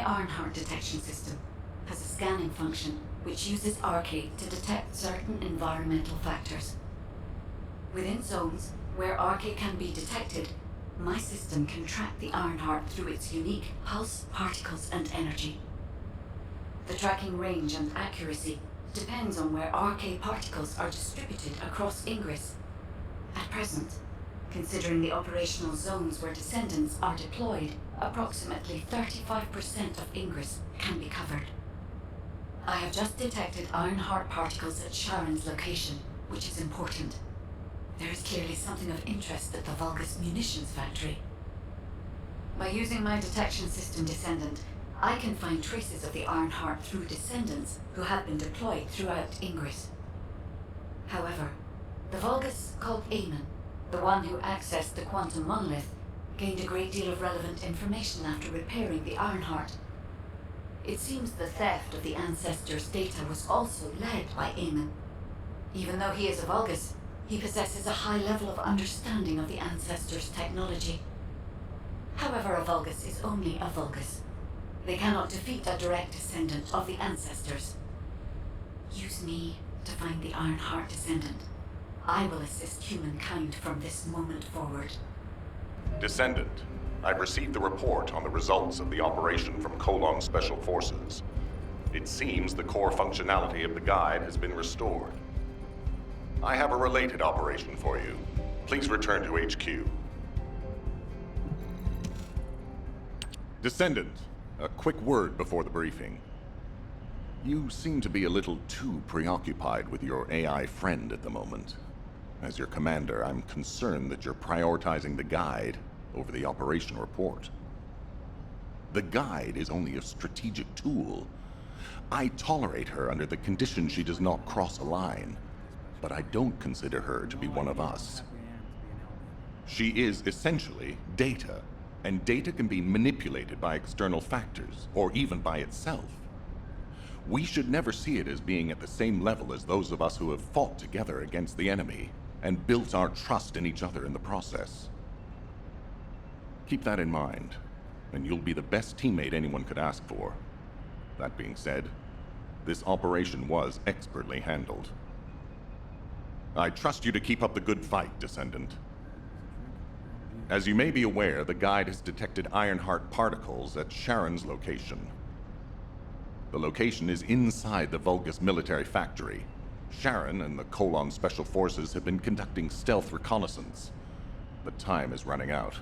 Ironheart detection system has a scanning function which uses Arcade to detect certain environmental factors. Within zones where Arcade can be detected, my system can track the Ironheart through its unique pulse, particles, and energy. The tracking range and accuracy depends on where Arcade particles are distributed across Ingress. At present, considering the operational zones where Descendants are deployed, approximately 35% of Ingress can be covered. I have just detected Ironheart particles at Sharon's location, which is important. There is clearly something of interest at the Vulgus munitions factory. By using my detection system Descendant, I can find traces of the Ironheart through Descendants who have been deployed throughout Ingress. However, the Vulgus called Eamon, the one who accessed the quantum monolith, gained a great deal of relevant information after repairing the Ironheart. It seems the theft of the Ancestors' data was also led by Eamon. Even though he is a Vulgus, he possesses a high level of understanding of the Ancestors' technology. However, a Vulgus is only a Vulgus. They cannot defeat a direct descendant of the Ancestors. Use me to find the Ironheart Descendant. I will assist humankind from this moment forward. Descendant, I've received the report on the results of the operation from Colon Special Forces. It seems the core functionality of the guide has been restored. I have a related operation for you. Please return to HQ. Descendant, a quick word before the briefing. You seem to be a little too preoccupied with your AI friend at the moment. As your commander, I'm concerned that you're prioritizing the guide over the operation report. The guide is only a strategic tool. I tolerate her under the condition she does not cross a line, but I don't consider her to be one of us. She is essentially data, and data can be manipulated by external factors, or even by itself. We should never see it as being at the same level as those of us who have fought together against the enemy, and built our trust in each other in the process. Keep that in mind, and you'll be the best teammate anyone could ask for. That being said, this operation was expertly handled. I trust you to keep up the good fight, Descendant. As you may be aware, the guide has detected Ironheart particles at Sharon's location. The location is inside the Vulgus military factory. Sharon and the Colon Special Forces have been conducting stealth reconnaissance, but time is running out.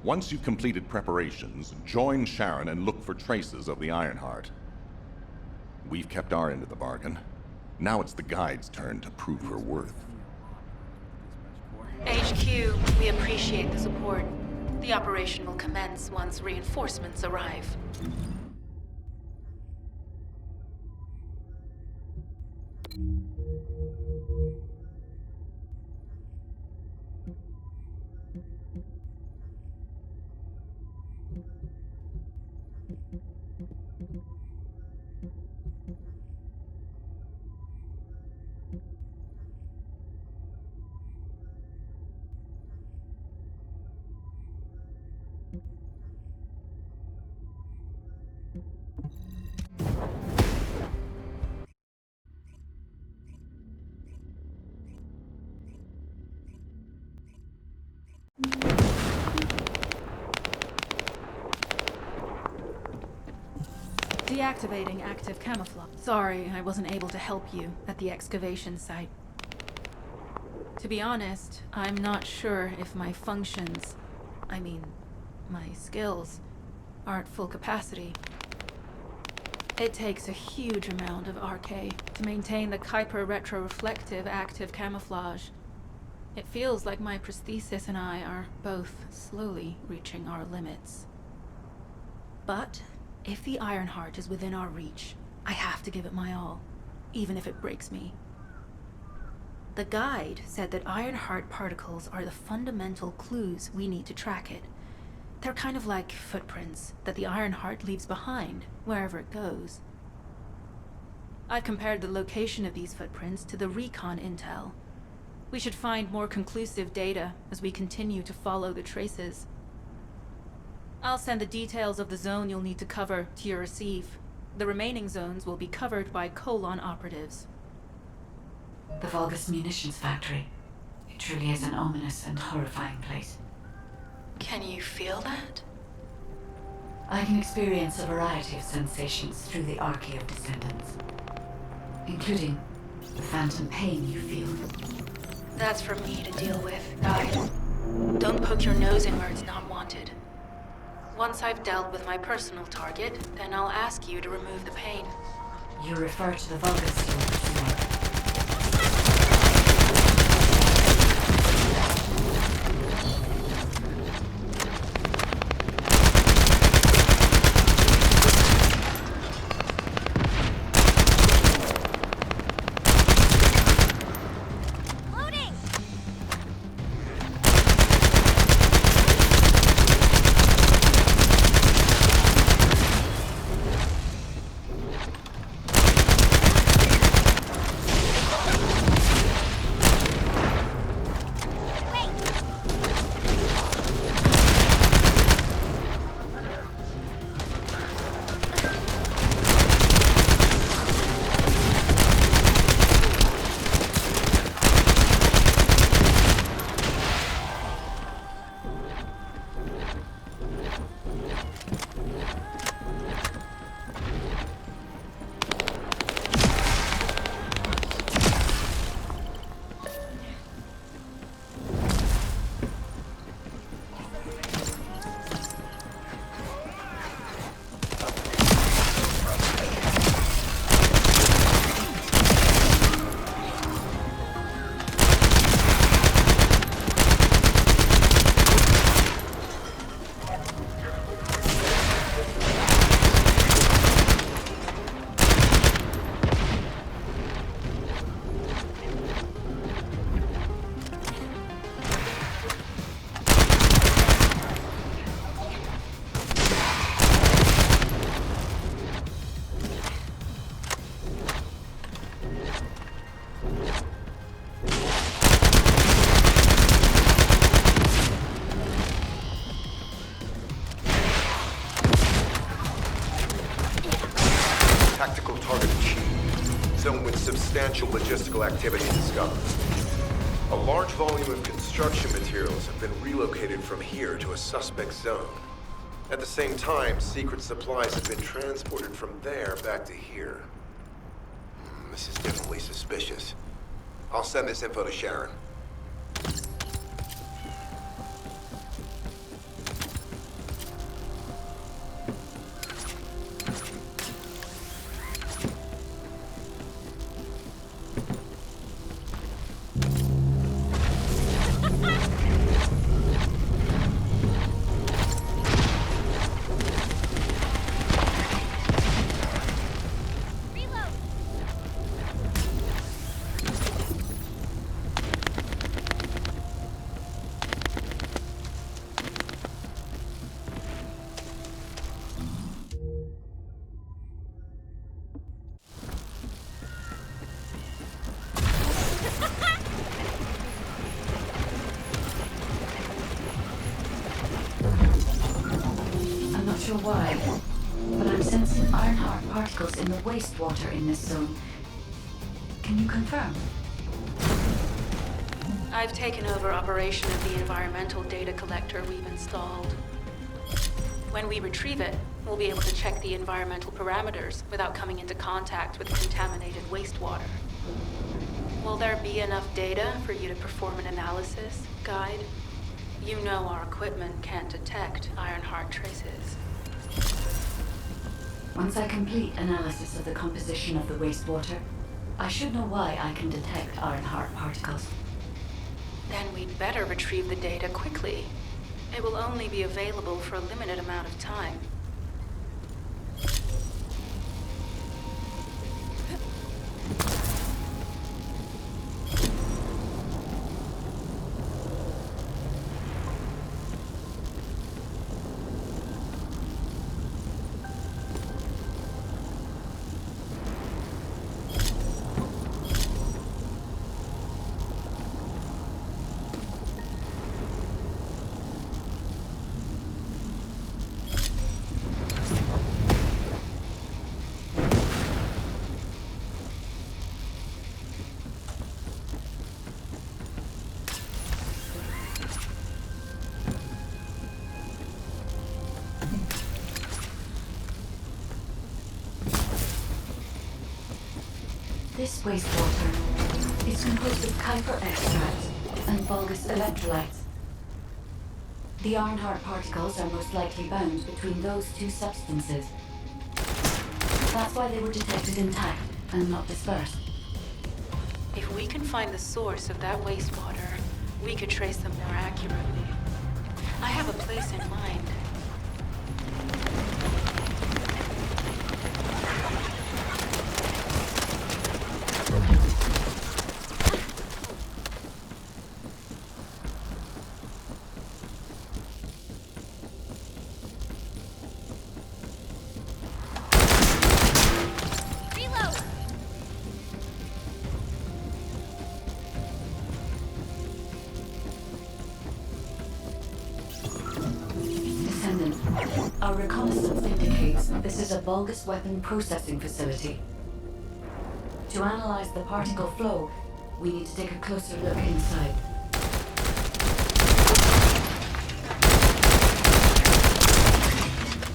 Once you've completed preparations, join Sharon and look for traces of the Ironheart. We've kept our end of the bargain. Now it's the guide's turn to prove her worth. HQ, we appreciate the support. The operation will commence once reinforcements arrive. Deactivating active camouflage. Sorry, I wasn't able to help you at the excavation site. To be honest, I'm not sure if my functions, my skills, are at full capacity. It takes a huge amount of RK to maintain the Kuiper retroreflective active camouflage. It feels like my prosthesis and I are both slowly reaching our limits. But if the Ironheart is within our reach, I have to give it my all, even if it breaks me. The guide said that Ironheart particles are the fundamental clues we need to track it. They're kind of like footprints that the Ironheart leaves behind, wherever it goes. I've compared the location of these footprints to the recon intel. We should find more conclusive data as we continue to follow the traces. I'll send the details of the zone you'll need to cover to your receive. The remaining zones will be covered by Colon operatives. The Vulgus munitions factory. It truly is an ominous and horrifying place. Can you feel that? I can experience a variety of sensations through the archy of descendants, including the phantom pain you feel. That's for me to deal with, Guy. Don't poke your nose in where it's not wanted. Once I've dealt with my personal target, then I'll ask you to remove the pain. You refer to the Vulgus you're pursuing. Tactical target achieved. Zone with substantial logistical activity discovered. A large volume of construction materials have been relocated from here to a suspect zone. At the same time, secret supplies have been transported from there back to here. This is definitely suspicious. I'll send this info to Sharon. Sure why, but I'm sensing Ironheart particles in the wastewater in this zone. Can you confirm? I've taken over operation of the environmental data collector we've installed. When we retrieve it, we'll be able to check the environmental parameters without coming into contact with contaminated wastewater. Will there be enough data for you to perform an analysis, Guide? You know our equipment can't detect Ironheart traces. Once I complete analysis of the composition of the wastewater, I should know why I can detect Ironheart particles. Then we'd better retrieve the data quickly. It will only be available for a limited amount of time. This wastewater is composed of Kuiper extracts and Vulgus electrolytes. The Ironheart particles are most likely bound between those two substances. That's why they were detected intact and not dispersed. If we can find the source of that wastewater, we could trace them more accurately. I have a place in mind. Our reconnaissance indicates this is a Vulgus weapon processing facility. To analyze the particle flow, we need to take a closer look inside.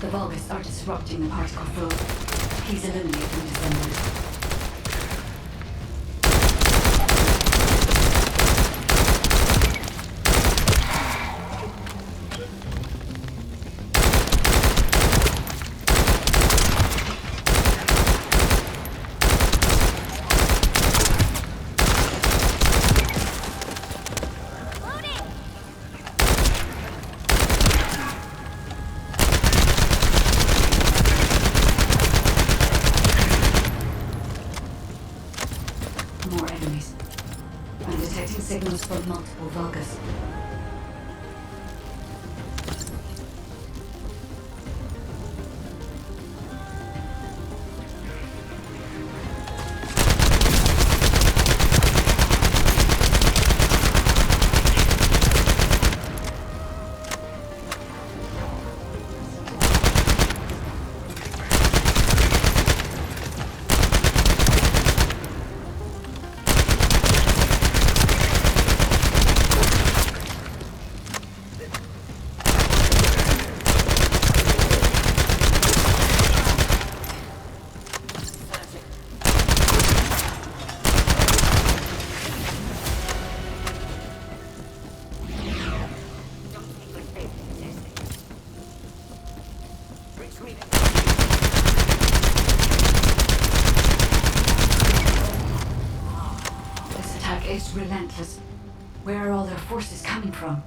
The Vulgus are disrupting the particle flow. Please eliminate them, Descendant. More enemies. I'm detecting signals from multiple Vulgus. This attack is relentless. Where are all their forces coming from?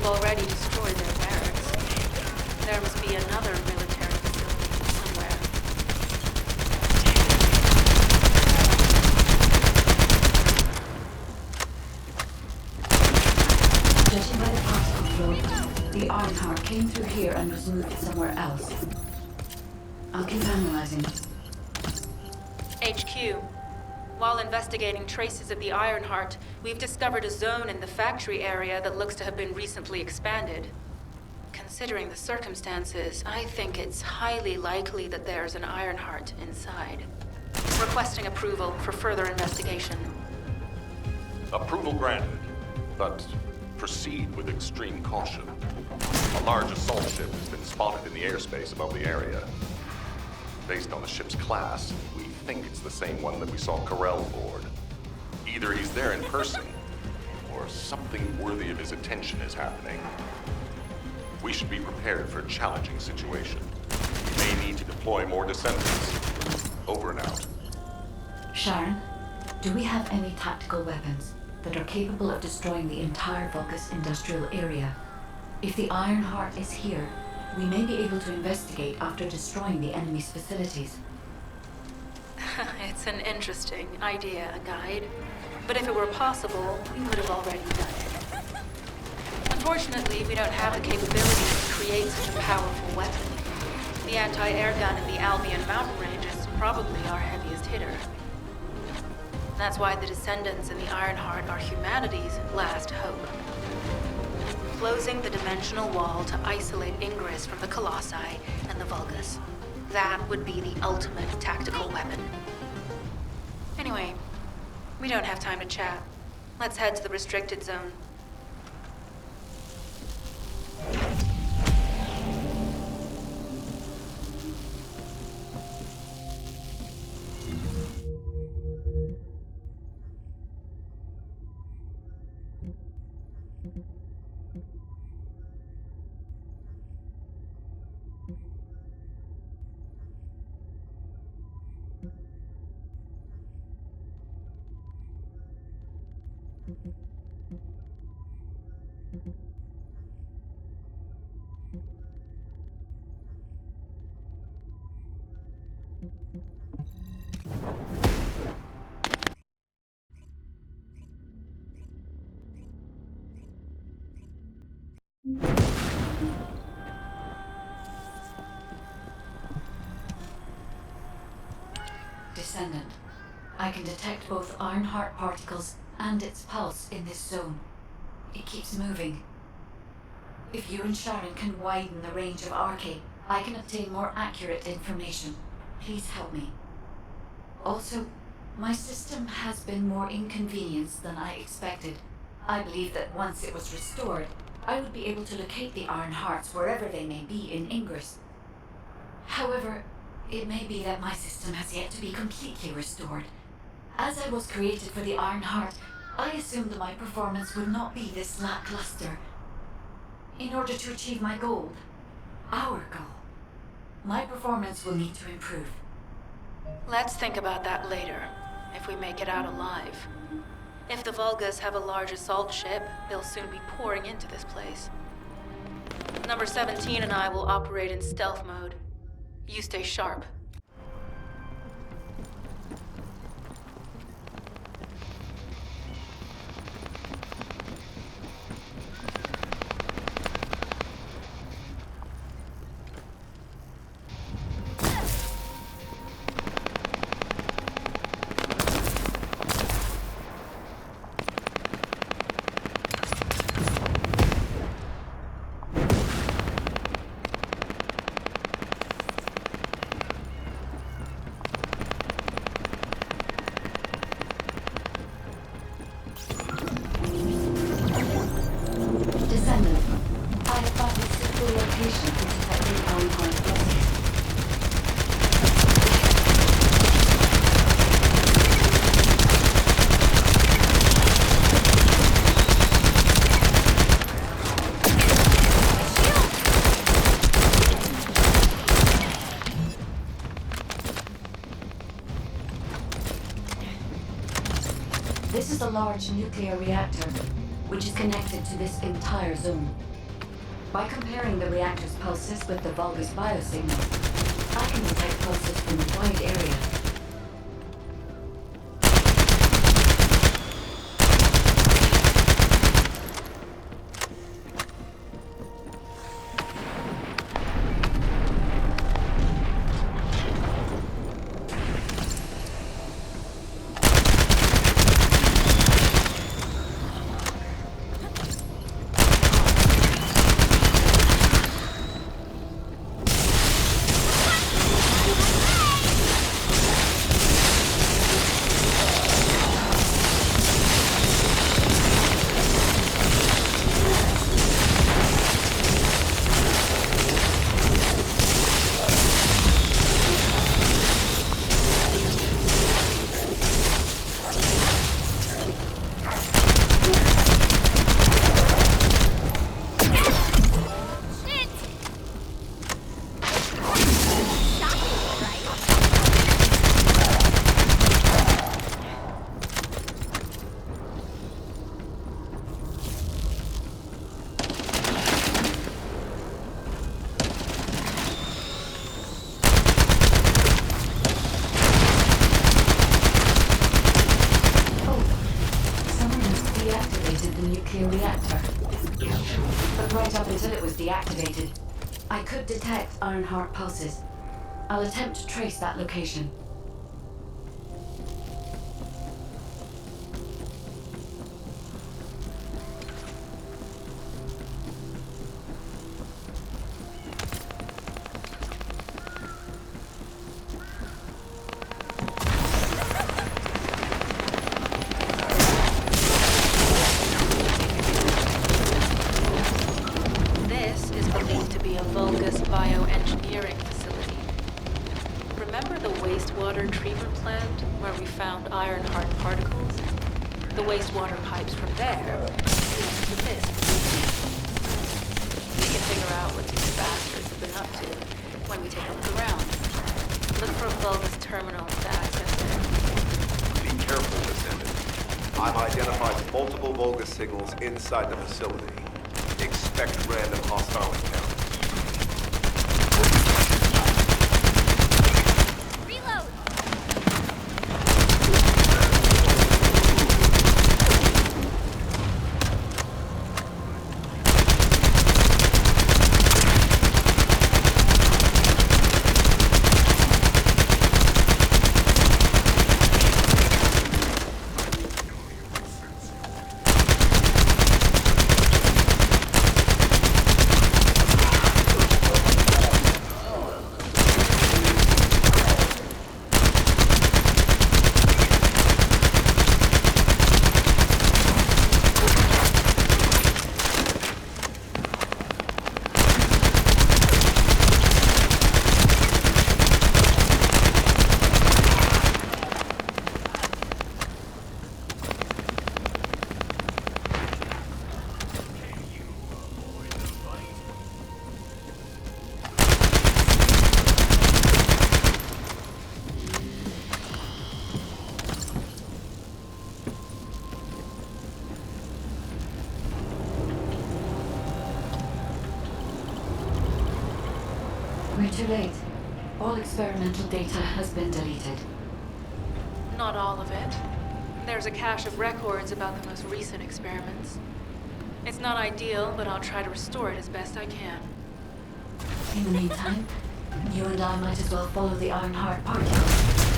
Already destroyed their barracks. There must be another military facility somewhere. Judging by the particle flow, the Ironheart came through here and was moved somewhere else. I'll keep analyzing. HQ. While investigating traces of the Ironheart, we've discovered a zone in the factory area that looks to have been recently expanded. Considering the circumstances, I think it's highly likely that there's an Ironheart inside. Requesting approval for further investigation. Approval granted, but proceed with extreme caution. A large assault ship has been spotted in the airspace above the area. Based on the ship's class, we think it's the same one that we saw Corell board. Either he's there in person, or something worthy of his attention is happening. We should be prepared for a challenging situation. We may need to deploy more descendants. Over and out. Sharon, do we have any tactical weapons that are capable of destroying the entire Vulgus industrial area? If the Ironheart is here, we may be able to investigate after destroying the enemy's facilities. It's an interesting idea, Guide. But if it were possible, we would have already done it. Unfortunately, we don't have the capability to create such a powerful weapon. The anti-air gun in the Albion mountain range is probably our heaviest hitter. That's why the Descendants in the Ironheart are humanity's last hope. Closing the dimensional wall to isolate Ingress from the Colossi and the Vulgus. That would be the ultimate tactical weapon. Anyway, we don't have time to chat. Let's head to the restricted zone. Descendant, I can detect both Ironheart particles and its pulse in this zone. It keeps moving. If you and Sharon can widen the range of Arche, I can obtain more accurate information. Please help me. Also, my system has been more inconvenienced than I expected. I believe that once it was restored, I would be able to locate the Ironhearts wherever they may be in Ingress. However, it may be that my system has yet to be completely restored. As I was created for the Ironheart, I assumed my performance would not be this lackluster. In order to achieve my goal, our goal, my performance will need to improve. Let's think about that later, if we make it out alive. If the Vulgus have a large assault ship, they'll soon be pouring into this place. Number 17 and I will operate in stealth mode. You stay sharp. This is a large nuclear reactor, which is connected to this entire zone. By comparing the reactor's pulses with the Vulgus biosignal, I can detect pulses from a wide area. right up until it was deactivated. I could detect Ironheart pulses. I'll attempt to trace that location. This is believed to be a Vulgus bioengineering facility. Remember the wastewater treatment plant where we found Ironheart particles? The wastewater pipes from there lead to this. We can figure out what these bastards have been up to when we take a look around. Look for a Vulgus terminal to access it. Be careful, Descendant. I've identified multiple Vulgus signals inside the facility. Expect random hostile encounters. We're too late. All experimental data has been deleted. Not all of it. There's a cache of records about the most recent experiments. It's not ideal, but I'll try to restore it as best I can. In the meantime, you and I might as well follow the Ironheart particles.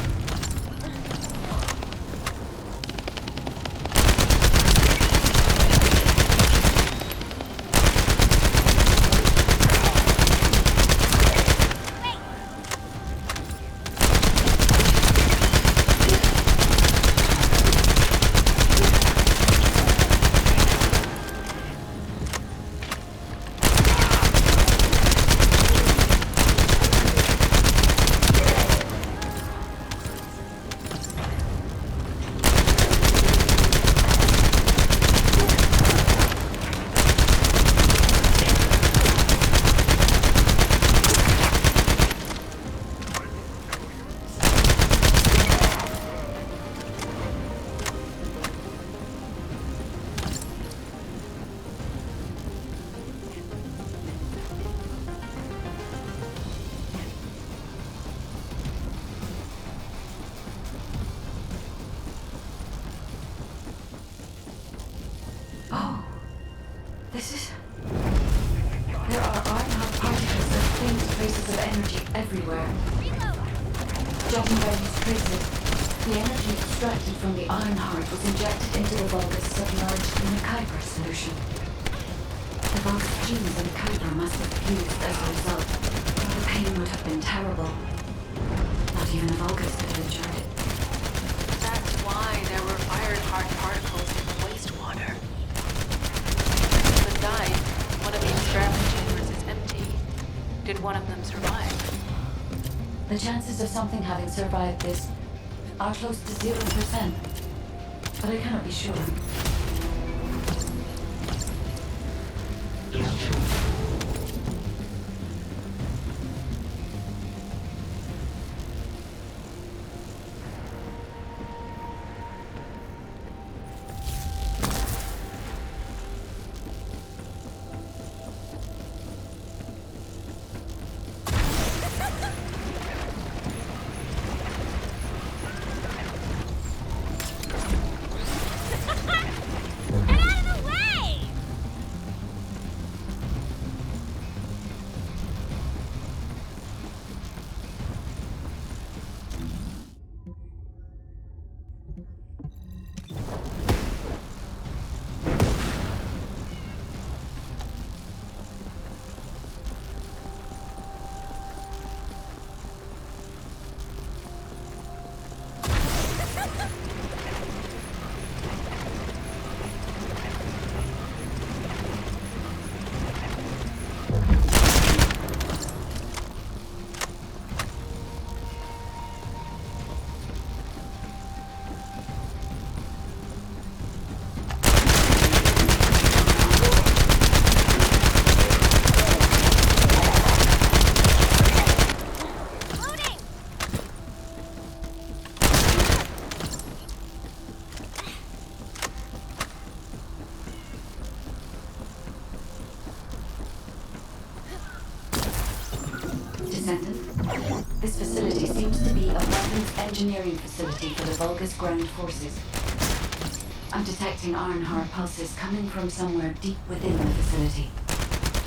There are Ironheart particles and faint traces of energy everywhere. Judging by these traces, the energy extracted from the Ironheart was injected into the Vulgus submerged in the Kuiper solution. The Vulgus genes and Kuiper must have fused as a result. The pain would have been terrible. Not even a Vulgus could have endured it. That's why there were Ironheart particles in the wastewater. The dive, one of the experiment chambers is empty. Did one of them survive? The chances of something having survived this are close to 0%, but I cannot be sure. Descendant. This facility seems to be a weapons engineering facility for the Vulgus ground forces. I'm detecting Ironheart pulses coming from somewhere deep within the facility.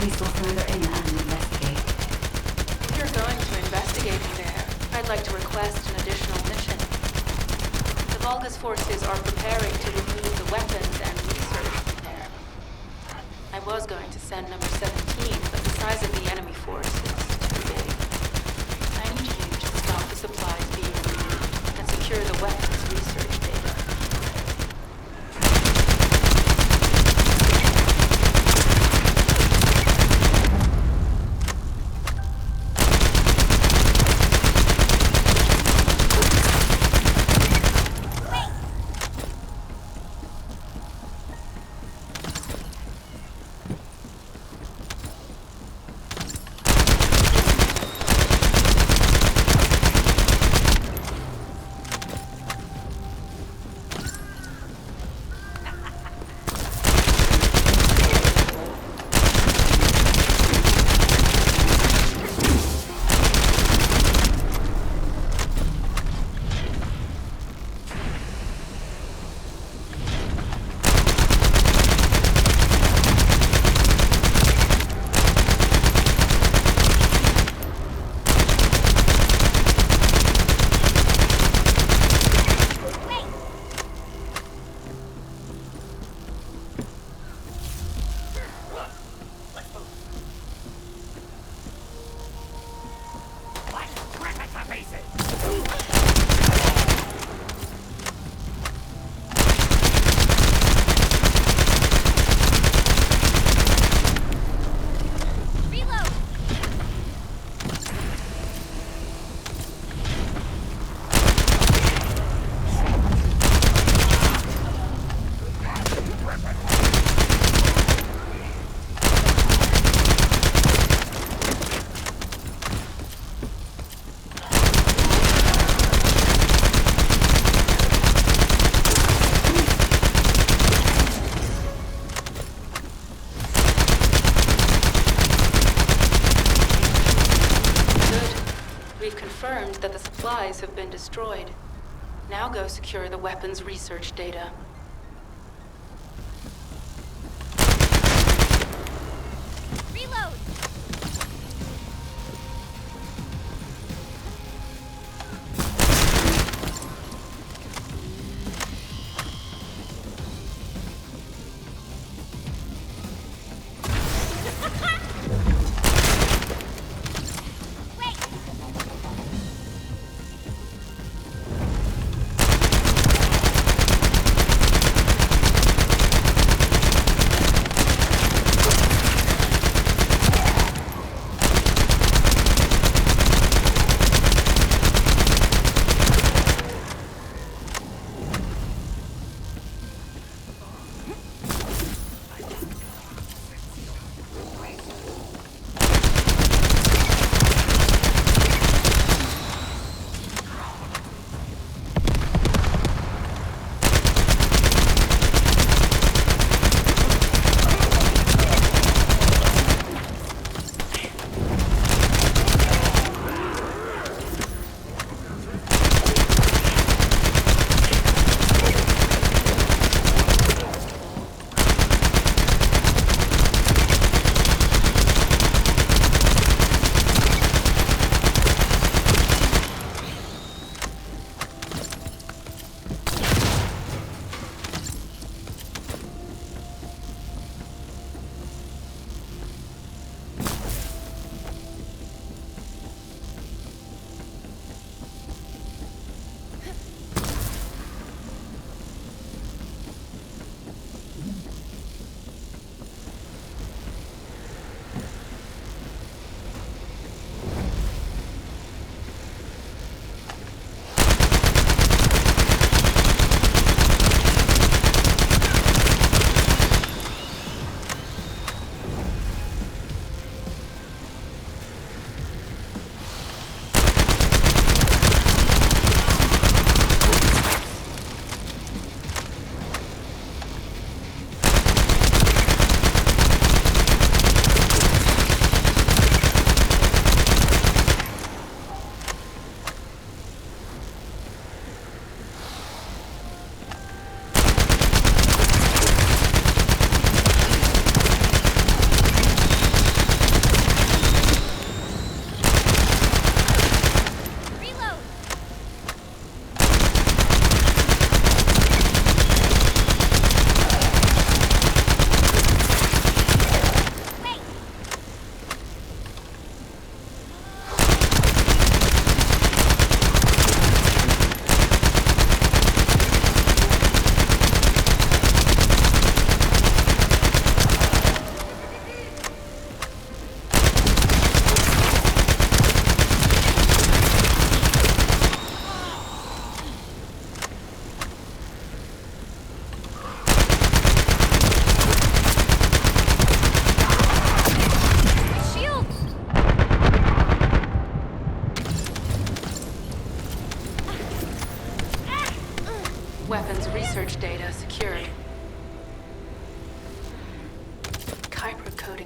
Please go further in and investigate. If you're going to investigate me there, I'd like to request an additional mission. The Vulgus forces are preparing to remove the weapons and research from there. I was going to send number 17, but the size of the enemy force is too big. I need you to stop the supplies being removed and secure the weapons research data. That the supplies have been destroyed. Now go secure the weapons research data. Reload!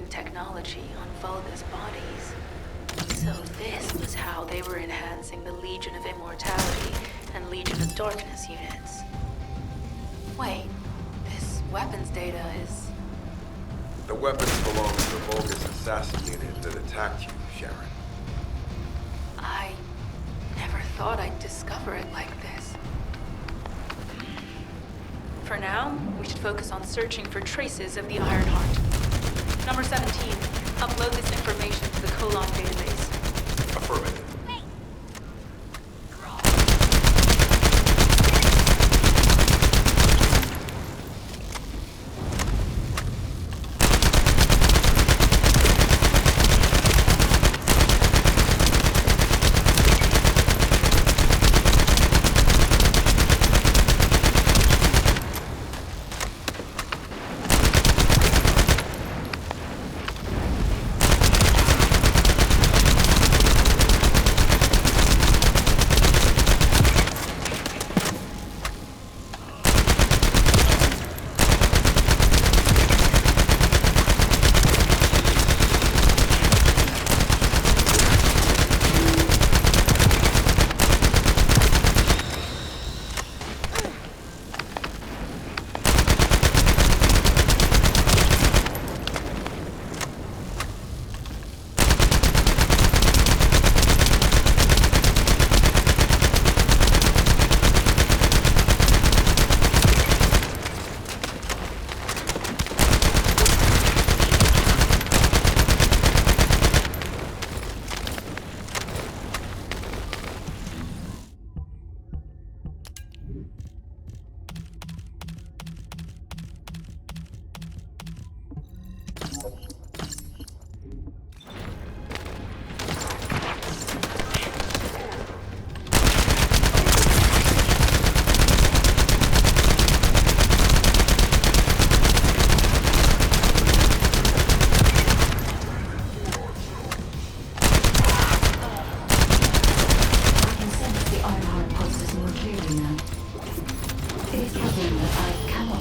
developing technology on Vulga's bodies. So this was how they were enhancing the Legion of Immortality and Legion of Darkness units. Wait, this weapons data is... The weapons belong to the Vulgus assassin unit that attacked you, Sharon. I never thought I'd discover it like this. For now, we should focus on searching for traces of the Ironheart. Number 17, upload this information to the Colon database. Affirmative.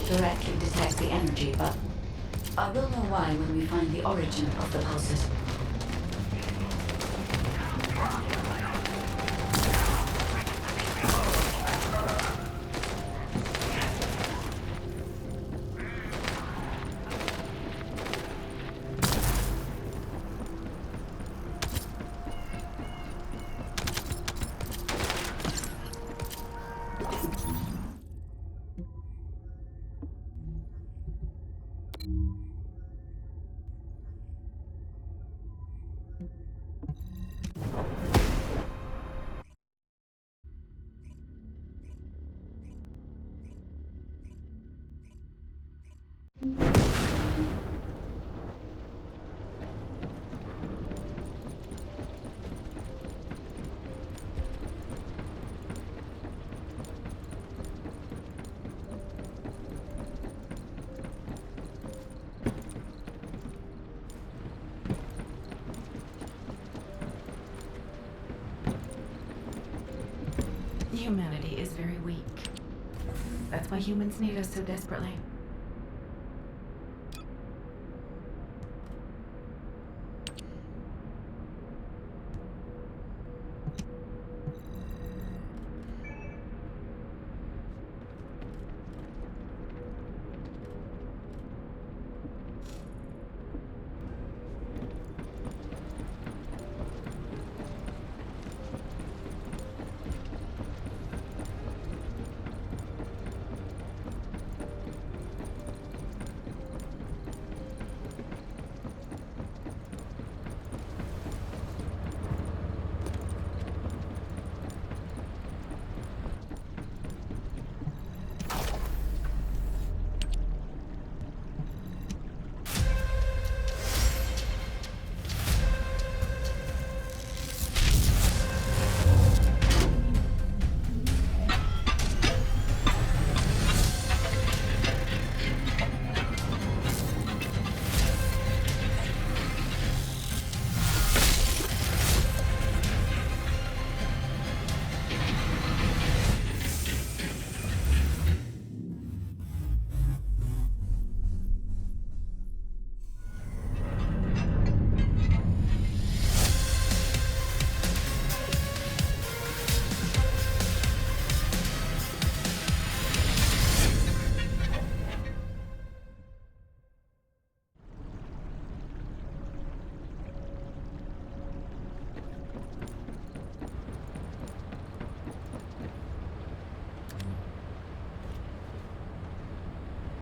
Directly detect the energy, but I will know why when we find the origin of the pulses. Humanity is very weak. That's why humans need us so desperately.